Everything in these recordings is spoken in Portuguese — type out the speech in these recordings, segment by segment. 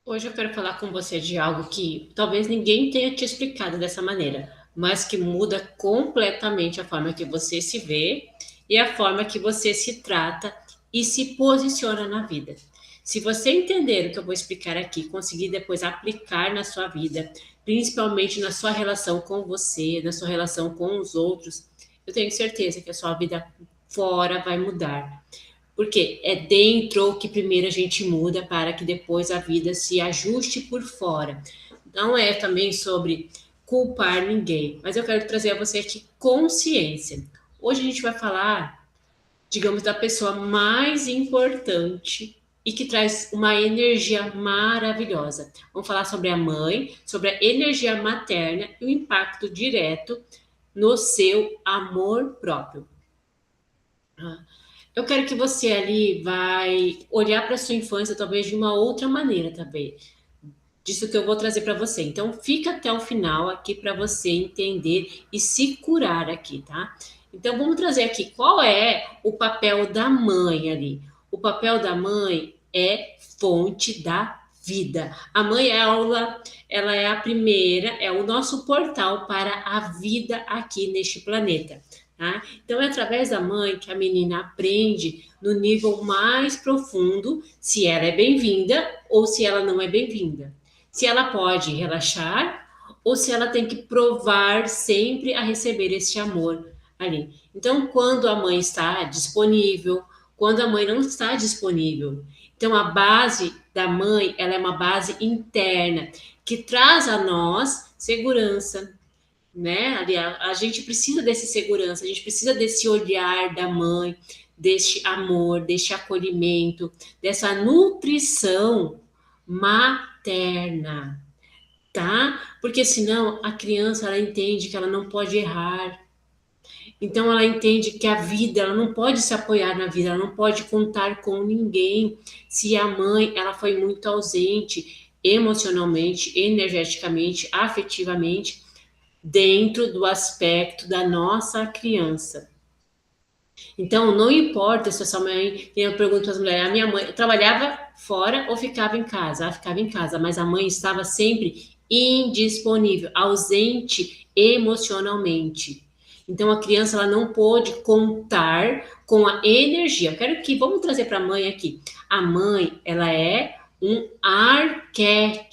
Hoje eu quero falar com você de algo que talvez ninguém tenha te explicado dessa maneira, mas que muda completamente a forma que você se vê e a forma que você se trata e se posiciona na vida. Se você entender o que eu vou explicar aqui, conseguir depois aplicar na sua vida, principalmente na sua relação com você, na sua relação com os outros, eu tenho certeza que a sua vida fora vai mudar. Porque é dentro que primeiro a gente muda para que depois a vida se ajuste por fora. Não é também sobre culpar ninguém, mas eu quero trazer a você aqui consciência. Hoje a gente vai falar, digamos, da pessoa mais importante e que traz uma energia maravilhosa. Vamos falar sobre a mãe, sobre a energia materna e o impacto direto no seu amor próprio. Eu quero que você ali vai olhar para sua infância talvez de uma outra maneira também. Disso que eu vou trazer para você. Então fica até o final aqui para você entender e se curar aqui, tá? Então vamos trazer aqui qual é o papel da mãe ali. O papel da mãe é fonte da vida. A mãe ela é a primeira, é o nosso portal para a vida aqui neste planeta. Tá? Então é através da mãe que a menina aprende no nível mais profundo se ela é bem-vinda ou se ela não é bem-vinda. Se ela pode relaxar ou se ela tem que provar sempre a receber este amor ali. Então, quando a mãe está disponível, quando a mãe não está disponível. Então, a base da mãe, ela é uma base interna que traz a nós segurança, né? Ali, a gente precisa desse segurança, a gente precisa desse olhar da mãe, deste amor, deste acolhimento, dessa nutrição materna, tá? Porque senão a criança ela entende que ela não pode errar. Então ela entende que a vida, ela não pode se apoiar na vida, ela não pode contar com ninguém. Se a mãe, ela foi muito ausente emocionalmente, energeticamente, afetivamente, dentro do aspecto da nossa criança. Então, não importa se a sua mãe, eu pergunto às mulheres, a minha mãe trabalhava fora ou ficava em casa? Ela ficava em casa, mas a mãe estava sempre indisponível, ausente emocionalmente. Então, a criança ela não pôde contar com a energia. Eu quero que, vamos trazer para a mãe aqui. A mãe, ela é um arquétipo,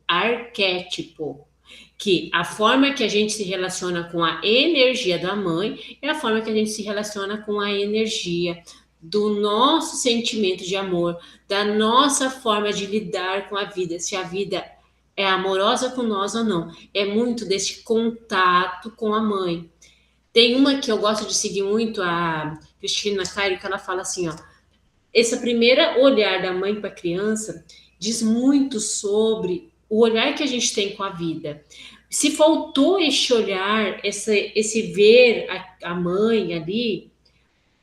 arquétipo que a forma que a gente se relaciona com a energia da mãe é a forma que a gente se relaciona com a energia do nosso sentimento de amor, da nossa forma de lidar com a vida, se a vida é amorosa com nós ou não. É muito desse contato com a mãe. Tem uma que eu gosto de seguir muito, a Cristina Cairo, que ela fala assim, ó, esse primeiro olhar da mãe para a criança diz muito sobre o olhar que a gente tem com a vida. Se faltou este olhar, esse ver a mãe ali,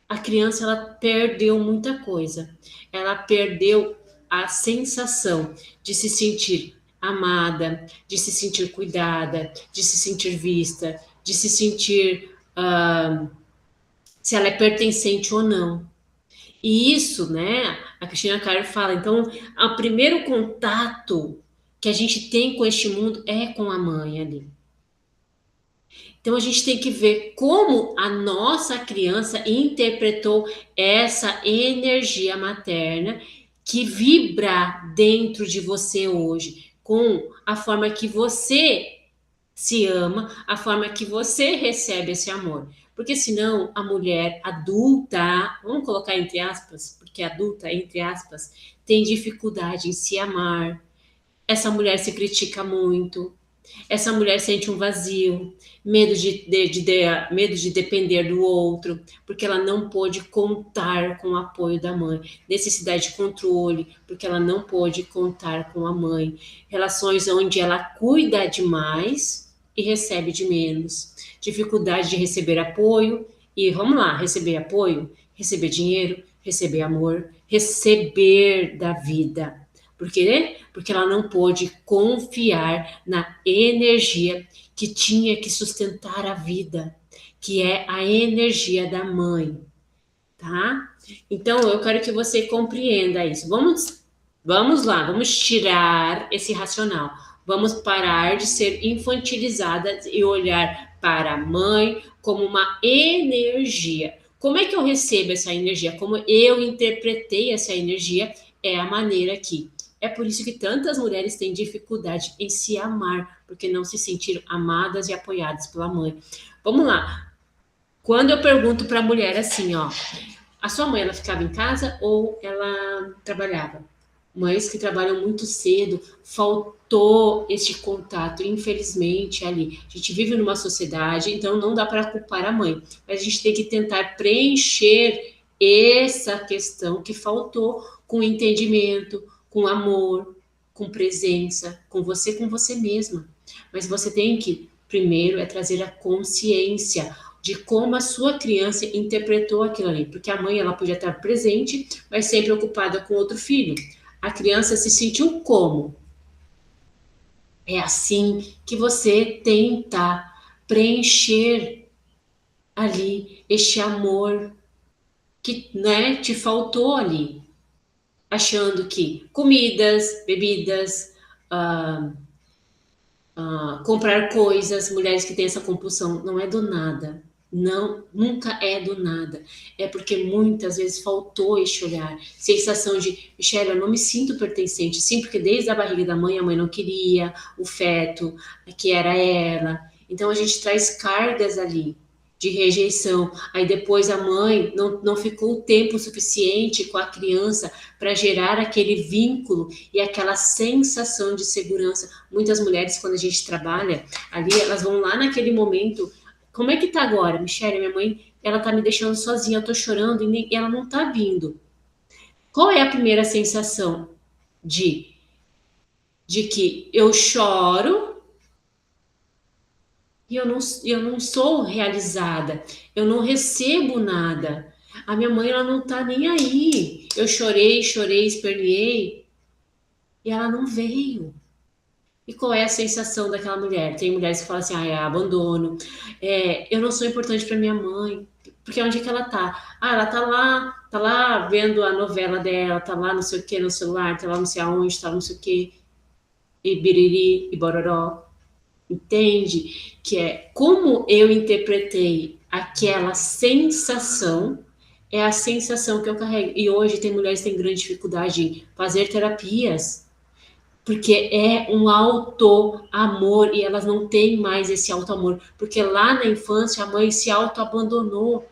a criança ela perdeu muita coisa. Ela perdeu a sensação de se sentir amada, de se sentir cuidada, de se sentir vista, de se sentir se ela é pertencente ou não. E isso, né, a Cristina Carr fala, então, o primeiro contato que a gente tem com este mundo é com a mãe ali. Então a gente tem que ver como a nossa criança interpretou essa energia materna que vibra dentro de você hoje, com a forma que você se ama, a forma que você recebe esse amor. Porque senão a mulher adulta, vamos colocar entre aspas, porque adulta, entre aspas, tem dificuldade em se amar. Essa mulher se critica muito, essa mulher sente um vazio, medo medo de depender do outro, porque ela não pôde contar com o apoio da mãe. Necessidade de controle, porque ela não pôde contar com a mãe. Relações onde ela cuida demais e recebe de menos. Dificuldade de receber apoio. E vamos lá, receber apoio, receber dinheiro, receber amor, receber da vida. Por quê? Porque ela não pôde confiar na energia que tinha que sustentar a vida, que é a energia da mãe, tá? Então eu quero que você compreenda isso. Vamos. Vamos lá, vamos tirar esse racional. Vamos parar de ser infantilizadas e olhar para a mãe como uma energia. Como é que eu recebo essa energia? Como eu interpretei essa energia é a maneira que. É por isso que tantas mulheres têm dificuldade em se amar, porque não se sentiram amadas e apoiadas pela mãe. Vamos lá. Quando eu pergunto para a mulher assim, ó, a sua mãe, ela ficava em casa ou ela trabalhava? Mães que trabalham muito cedo, faltou este contato, infelizmente, ali. A gente vive numa sociedade, então não dá para culpar a mãe, mas a gente tem que tentar preencher essa questão que faltou com entendimento, com amor, com presença, com você mesma. Mas você tem que, primeiro, é trazer a consciência de como a sua criança interpretou aquilo ali, porque a mãe ela podia estar presente, mas sempre ocupada com outro filho. A criança se sentiu como? É assim que você tenta preencher ali este amor que, né, te faltou ali, achando que comidas, bebidas, ah, comprar coisas, mulheres que têm essa compulsão, não é do nada. Não, nunca é do nada. É porque muitas vezes faltou este olhar, sensação de, Michelle, eu não me sinto pertencente. Sim, porque desde a barriga da mãe, a mãe não queria, o feto, que era ela. Então a gente traz cargas ali de rejeição. Aí depois a mãe não ficou o tempo suficiente com a criança para gerar aquele vínculo e aquela sensação de segurança. Muitas mulheres, quando a gente trabalha ali, elas vão lá naquele momento. Como é que tá agora, Michelle? Minha mãe, ela tá me deixando sozinha, eu tô chorando e ela não tá vindo. Qual é a primeira sensação de de que eu choro e eu não sou realizada, eu não recebo nada. A minha mãe, ela não tá nem aí. Eu chorei, chorei, esperneei e ela não veio. E qual é a sensação daquela mulher? Tem mulheres que falam assim, ah, é abandono, eu não sou importante para minha mãe, porque onde é que ela tá? Ah, ela tá lá vendo a novela dela, tá lá não sei o que no celular, tá lá não sei aonde, tá não sei o que, e biriri, e bororó. Entende? Que é como eu interpretei aquela sensação, é a sensação que eu carrego. E hoje tem mulheres que têm grande dificuldade em fazer terapias, porque é um auto-amor e elas não têm mais esse auto-amor, porque lá na infância a mãe se auto-abandonou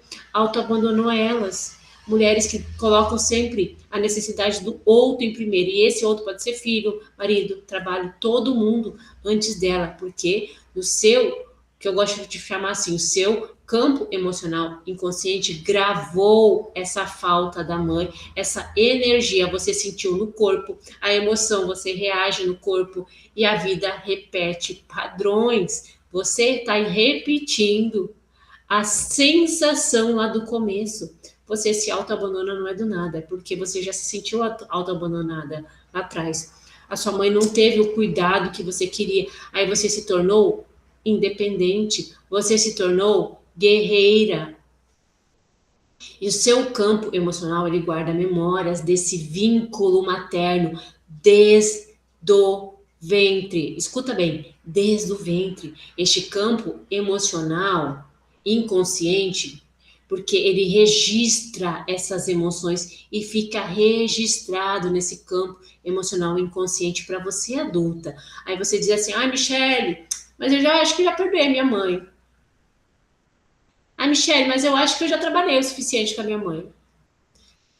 elas. Mulheres que colocam sempre a necessidade do outro em primeiro, e esse outro pode ser filho, marido, trabalho, todo mundo antes dela, porque no seu, que eu gosto de chamar assim, o seu campo emocional inconsciente gravou essa falta da mãe, essa energia você sentiu no corpo, a emoção você reage no corpo e a vida repete padrões. Você está repetindo a sensação lá do começo. Você se auto-abandona não é do nada, é porque você já se sentiu auto-abandonada lá atrás. A sua mãe não teve o cuidado que você queria. Aí você se tornou independente, você se tornou guerreira. E o seu campo emocional, ele guarda memórias desse vínculo materno desde o ventre. Escuta bem, desde o ventre. Este campo emocional inconsciente, porque ele registra essas emoções e fica registrado nesse campo emocional inconsciente para você adulta. Aí você diz assim: ai, Michele, mas eu já acho que já perdi a minha mãe. Ah, Michelle, mas eu acho que eu já trabalhei o suficiente com a minha mãe.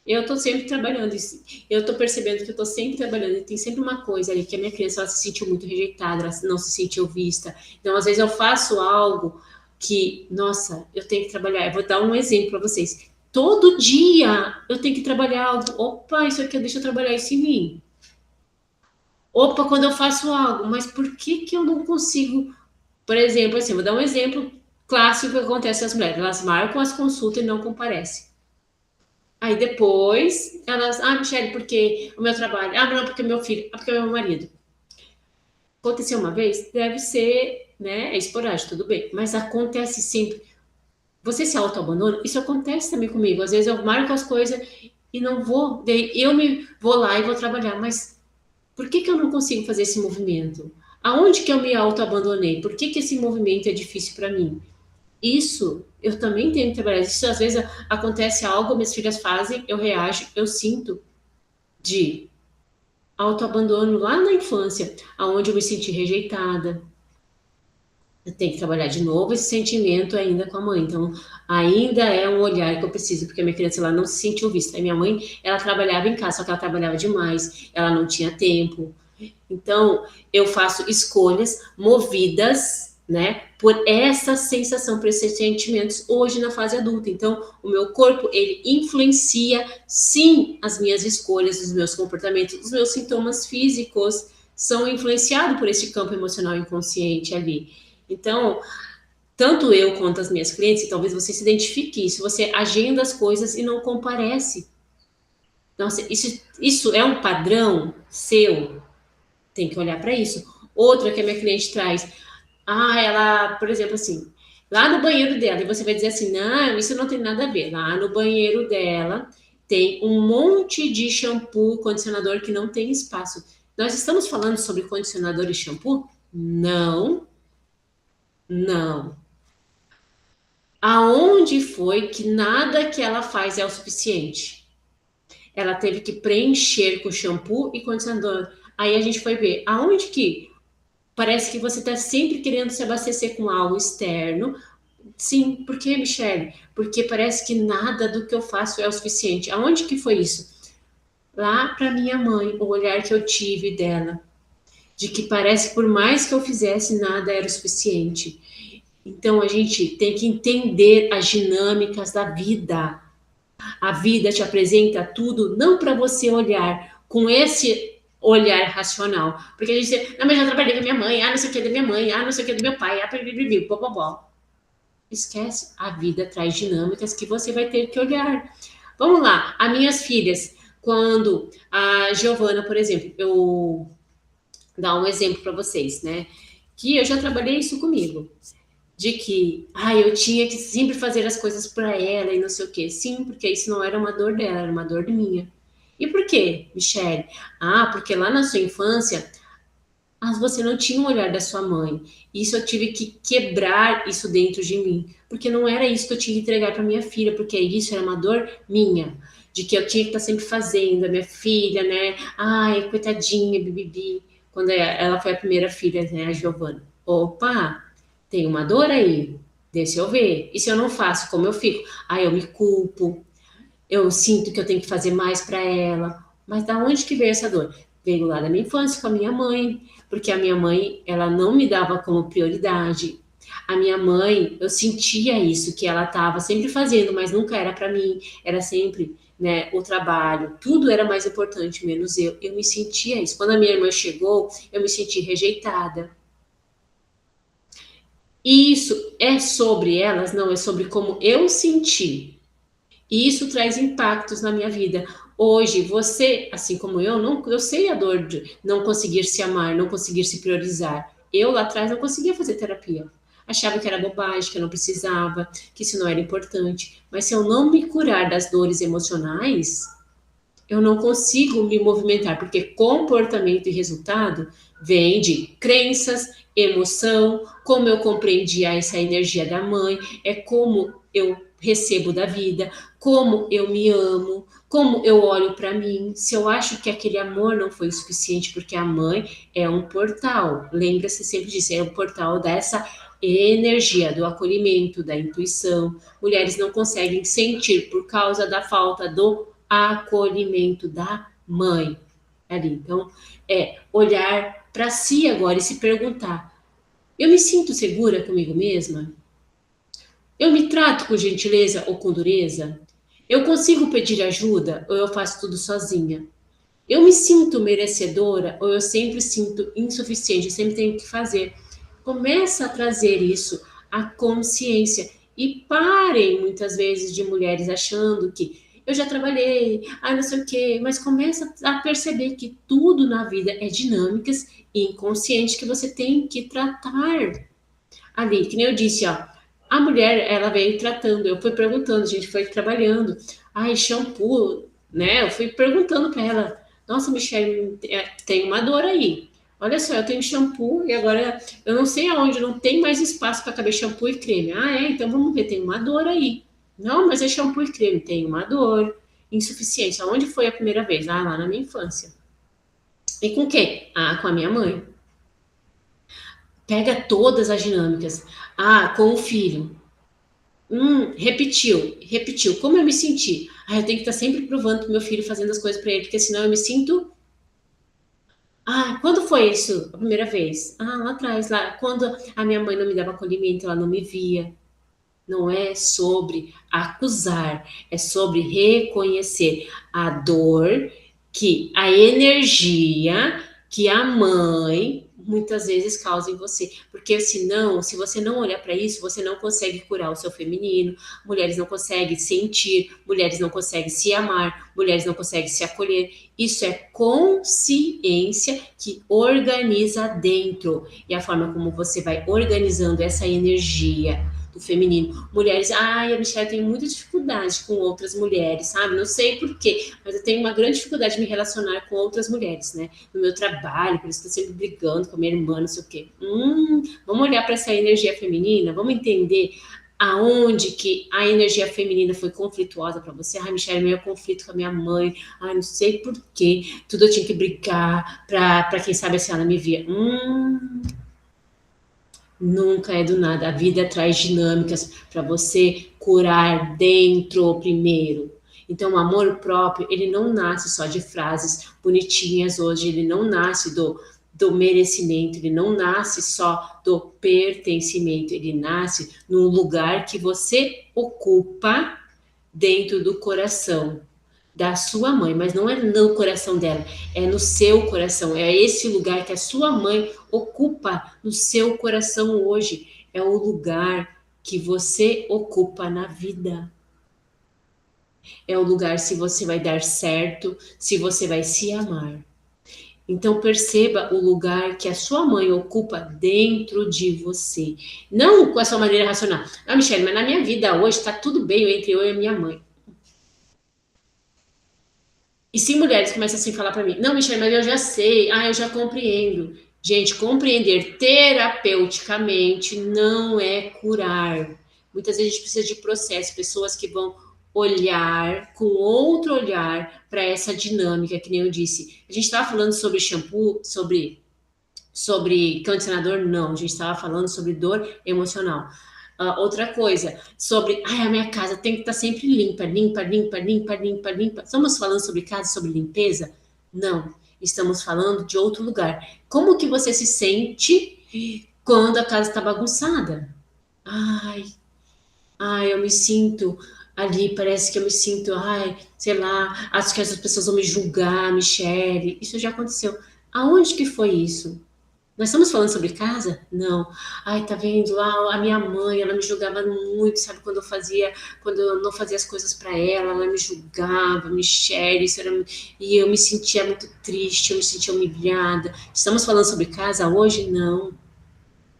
Eu tô sempre trabalhando, eu tô percebendo que eu tô sempre trabalhando, e tem sempre uma coisa ali, que a minha criança, ela se sentiu muito rejeitada, ela não se sentiu vista. Então, às vezes eu faço algo que, nossa, eu tenho que trabalhar. Eu vou dar um exemplo para vocês. Todo dia eu tenho que trabalhar algo. Opa, isso aqui, deixa eu trabalhar isso em mim. Opa, quando eu faço algo, mas por que que eu não consigo? Por exemplo, assim, vou dar um exemplo clássico que acontece às mulheres. Elas marcam as consultas e não comparecem. Aí depois, elas, ah, Michelle, porque o meu trabalho, ah, não, porque meu filho, ah, porque meu marido. Aconteceu uma vez? Deve ser, né, é esporádico, tudo bem, mas acontece sempre. Você se auto-abandona? Isso acontece também comigo. Às vezes eu marco as coisas e não vou, daí vou lá e vou trabalhar, mas por que que eu não consigo fazer esse movimento? Aonde que eu me auto-abandonei? Por que que esse movimento é difícil para mim? Isso eu também tenho que trabalhar. Isso às vezes acontece algo, minhas filhas fazem, eu reajo, eu sinto de autoabandono lá na infância, aonde eu me senti rejeitada. Eu tenho que trabalhar de novo esse sentimento ainda com a mãe. Então, ainda é um olhar que eu preciso, porque a minha criança ela não se sentiu vista. A minha mãe, ela trabalhava em casa, só que ela trabalhava demais, ela não tinha tempo. Então, eu faço escolhas movidas, né, por essa sensação, por esses sentimentos hoje na fase adulta. Então, o meu corpo, ele influencia, sim, as minhas escolhas, os meus comportamentos, os meus sintomas físicos são influenciados por esse campo emocional inconsciente ali. Então, tanto eu quanto as minhas clientes, e talvez você se identifique isso, você agenda as coisas e não comparece. Nossa, isso é um padrão seu? Tem que olhar para isso. Outra que a minha cliente traz, ela, por exemplo, assim, lá no banheiro dela, e você vai dizer assim, não, isso não tem nada a ver. Lá no banheiro dela tem um monte de shampoo, condicionador que não tem espaço. Nós estamos falando sobre condicionador e shampoo? Não, não. Aonde foi que nada que ela faz é o suficiente? Ela teve que preencher com shampoo e condicionador. Aí a gente foi ver aonde que parece que você está sempre querendo se abastecer com algo externo. Sim, por que, Michelle? Porque parece que nada do que eu faço é o suficiente. Aonde que foi isso? Lá para minha mãe, o olhar que eu tive dela, de que parece que por mais que eu fizesse, nada era o suficiente. Então a gente tem que entender as dinâmicas da vida. A vida te apresenta tudo não para você olhar com esse olhar racional. Porque a gente diz, não, mas eu já trabalhei com a minha mãe, não sei o que da minha mãe, não sei o que do meu pai, blá. Esquece, a vida traz dinâmicas que você vai ter que olhar. Vamos lá, as minhas filhas, quando a Giovana, por exemplo, eu dar um exemplo para vocês, né? Que eu já trabalhei isso comigo de que, eu tinha que sempre fazer as coisas para ela e não sei o quê. Sim, porque isso não era uma dor dela, era uma dor minha. E por quê, Michelle? Porque lá na sua infância, você não tinha o olhar da sua mãe. Isso eu tive que quebrar isso dentro de mim, porque não era isso que eu tinha que entregar para minha filha, porque isso era uma dor minha, de que eu tinha que estar sempre fazendo, a minha filha, né? Ai, coitadinha, bibibi. Quando ela foi a primeira filha, né, a Giovana. Opa, tem uma dor aí, deixa eu ver. E se eu não faço, como eu fico? Eu me culpo, eu sinto que eu tenho que fazer mais para ela. Mas da onde que veio essa dor? Veio lá da minha infância com a minha mãe, porque a minha mãe, ela não me dava como prioridade. A minha mãe, eu sentia isso, que ela estava sempre fazendo, mas nunca era para mim, era sempre, né, o trabalho, tudo era mais importante, menos eu. Eu me sentia isso. Quando a minha irmã chegou, eu me senti rejeitada. E isso é sobre elas? Não, é sobre como eu senti. E isso traz impactos na minha vida. Hoje, você, assim como eu, não, eu sei a dor de não conseguir se amar, não conseguir se priorizar. Eu lá atrás não conseguia fazer terapia. Achava que era bobagem, que eu não precisava, que isso não era importante. Mas se eu não me curar das dores emocionais, eu não consigo me movimentar, porque comportamento e resultado vem de crenças, emoção, como eu compreendi essa energia da mãe, é como eu recebo da vida, como eu me amo, como eu olho para mim. Se eu acho que aquele amor não foi o suficiente, porque a mãe é um portal, lembra-se sempre disso, é um portal dessa energia do acolhimento, da intuição. Mulheres não conseguem sentir por causa da falta do acolhimento da mãe ali. Então, olhar para si agora e se perguntar: eu me sinto segura comigo mesma? Eu me trato com gentileza ou com dureza? Eu consigo pedir ajuda ou eu faço tudo sozinha? Eu me sinto merecedora ou eu sempre sinto insuficiente, sempre tenho que fazer? Começa a trazer isso à consciência e parem muitas vezes de mulheres achando que eu já trabalhei, não sei o quê, mas começa a perceber que tudo na vida é dinâmicas e inconsciente que você tem que tratar ali, que nem eu disse, ó, a mulher, ela veio tratando, eu fui perguntando, a gente foi trabalhando, shampoo, né? Eu fui perguntando para ela, nossa, Michelle, tem uma dor aí. Olha só, eu tenho shampoo e agora eu não sei aonde, não tem mais espaço para caber shampoo e creme. Ah, é? Então vamos ver, tem uma dor aí. Não, mas é shampoo e creme, tem uma dor. Insuficiência. Aonde foi a primeira vez? Ah, lá na minha infância. E com quem? Ah, com a minha mãe. Pega todas as dinâmicas. Ah, com o filho. Repetiu. Como eu me senti? Ah, eu tenho que estar sempre provando pro meu filho, fazendo as coisas para ele, porque senão eu me sinto. Ah, quando foi isso? A primeira vez? Ah, lá atrás, lá. Quando a minha mãe não me dava acolhimento, ela não me via. Não é sobre acusar, é sobre reconhecer a dor, que a energia que a mãe muitas vezes causa em você. Porque senão, se você não olhar para isso, você não consegue curar o seu feminino, mulheres não conseguem sentir, mulheres não conseguem se amar, mulheres não conseguem se acolher. Isso é consciência que organiza dentro. E a forma como você vai organizando essa energia do feminino. Mulheres, ai, a Michelle tem muita dificuldade com outras mulheres, sabe? Não sei por quê, mas eu tenho uma grande dificuldade de me relacionar com outras mulheres, né? No meu trabalho, por isso que eu tô sempre brigando com a minha irmã, não sei o quê. Vamos olhar para essa energia feminina, vamos entender aonde que a energia feminina foi conflituosa para você. Ai, Michelle, meu conflito com a minha mãe. Ai, não sei por quê. Tudo eu tinha que brigar para quem sabe se ela me via. Nunca é do nada. A vida traz dinâmicas para você curar dentro primeiro. Então, o amor próprio, ele não nasce só de frases bonitinhas hoje, ele não nasce do merecimento, ele não nasce só do pertencimento, ele nasce no lugar que você ocupa dentro do coração da sua mãe, mas não é no coração dela, é no seu coração. É esse lugar que a sua mãe ocupa no seu coração hoje. É o lugar que você ocupa na vida. É o lugar se você vai dar certo, se você vai se amar. Então perceba o lugar que a sua mãe ocupa dentro de você. Não com a sua maneira racional. Ah, Michelle, mas na minha vida hoje está tudo bem entre eu e a minha mãe. E se mulheres começam assim a falar para mim, não, Michelle, mas eu já sei, eu já compreendo. Gente, compreender terapeuticamente não é curar. Muitas vezes a gente precisa de processo, pessoas que vão olhar com outro olhar para essa dinâmica, que nem eu disse. A gente estava falando sobre shampoo, sobre condicionador? Não, a gente estava falando sobre dor emocional. Outra coisa, sobre, a minha casa tem que estar sempre limpa. Estamos falando sobre casa, sobre limpeza? Não, estamos falando de outro lugar. Como que você se sente quando a casa está bagunçada? Ai, eu me sinto ali, parece que eu me sinto, sei lá, acho que essas pessoas vão me julgar, Michele. Isso já aconteceu. Aonde que foi isso? Nós estamos falando sobre casa? Não. Ai, tá vendo lá a minha mãe, ela me julgava muito, sabe, quando eu não fazia as coisas para ela, ela me julgava, Michelle, e eu me sentia muito triste, eu me sentia humilhada. Estamos falando sobre casa hoje? Não.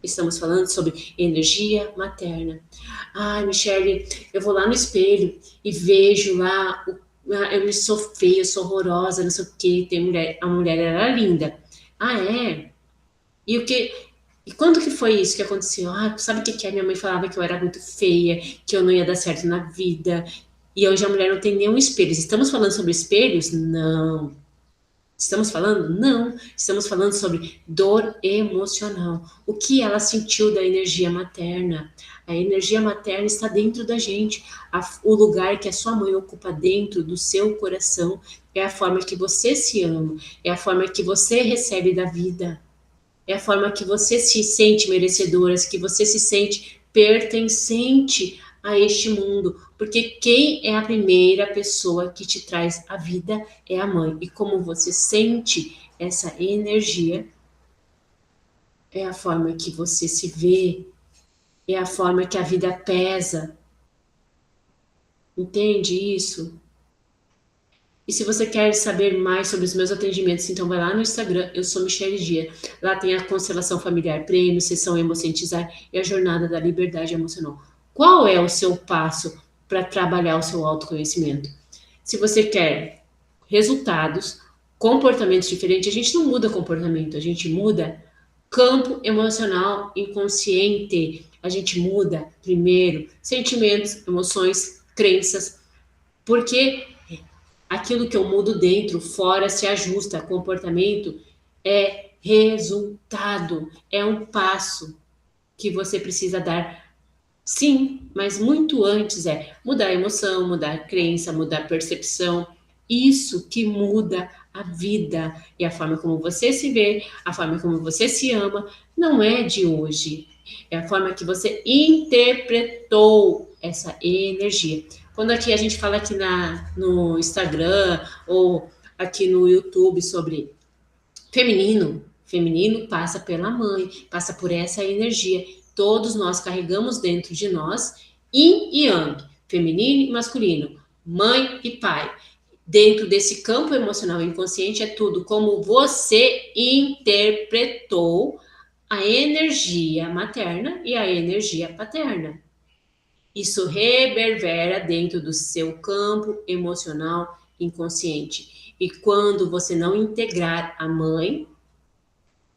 Estamos falando sobre energia materna. Ai, Michelle, eu vou lá no espelho e vejo lá, eu me sou feia, eu sou horrorosa, não sei o quê, a mulher era linda. Ah, é? E o que. E quando que foi isso que aconteceu? Sabe o que que é? Minha mãe falava que eu era muito feia, que eu não ia dar certo na vida. E hoje a mulher não tem nenhum espelho. Estamos falando sobre espelhos? Não. Estamos falando? Não. Estamos falando sobre dor emocional. O que ela sentiu da energia materna? A energia materna está dentro da gente. O lugar que a sua mãe ocupa dentro do seu coração é a forma que você se ama, é a forma que você recebe da vida. É a forma que você se sente merecedora, que você se sente pertencente a este mundo. Porque quem é a primeira pessoa que te traz a vida é a mãe. E como você sente essa energia, é a forma que você se vê, é a forma que a vida pesa. Entende isso? E se você quer saber mais sobre os meus atendimentos, então vai lá no Instagram, eu sou Michelle Gia. Lá tem a constelação familiar prêmio, sessão Emocentizar e a jornada da liberdade emocional. Qual é o seu passo para trabalhar o seu autoconhecimento? Se você quer resultados, comportamentos diferentes. A gente não muda comportamento, a gente muda campo emocional inconsciente. A gente muda, primeiro, sentimentos, emoções, crenças, porque aquilo que eu mudo dentro, fora se ajusta. Comportamento é resultado, é um passo que você precisa dar. Sim, mas muito antes é mudar a emoção, mudar a crença, mudar a percepção. Isso que muda a vida e a forma como você se vê, a forma como você se ama, não é de hoje. É a forma que você interpretou essa energia. Quando aqui a gente fala aqui no Instagram ou aqui no YouTube sobre feminino, feminino passa pela mãe, passa por essa energia. Todos nós carregamos dentro de nós yin e yang, feminino e masculino, mãe e pai. Dentro desse campo emocional inconsciente é tudo como você interpretou a energia materna e a energia paterna. Isso reverbera dentro do seu campo emocional inconsciente. E quando você não integrar a mãe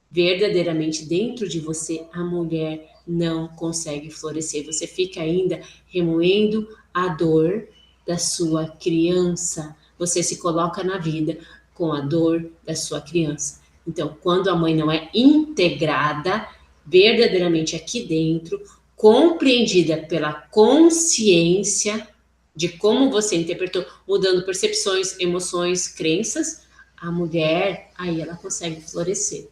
verdadeiramente dentro de você, a mulher não consegue florescer. Você fica ainda remoendo a dor da sua criança. Você se coloca na vida com a dor da sua criança. Então, quando a mãe não é integrada verdadeiramente aqui dentro, compreendida pela consciência de como você interpretou, mudando percepções, emoções, crenças, a mulher, aí ela consegue florescer.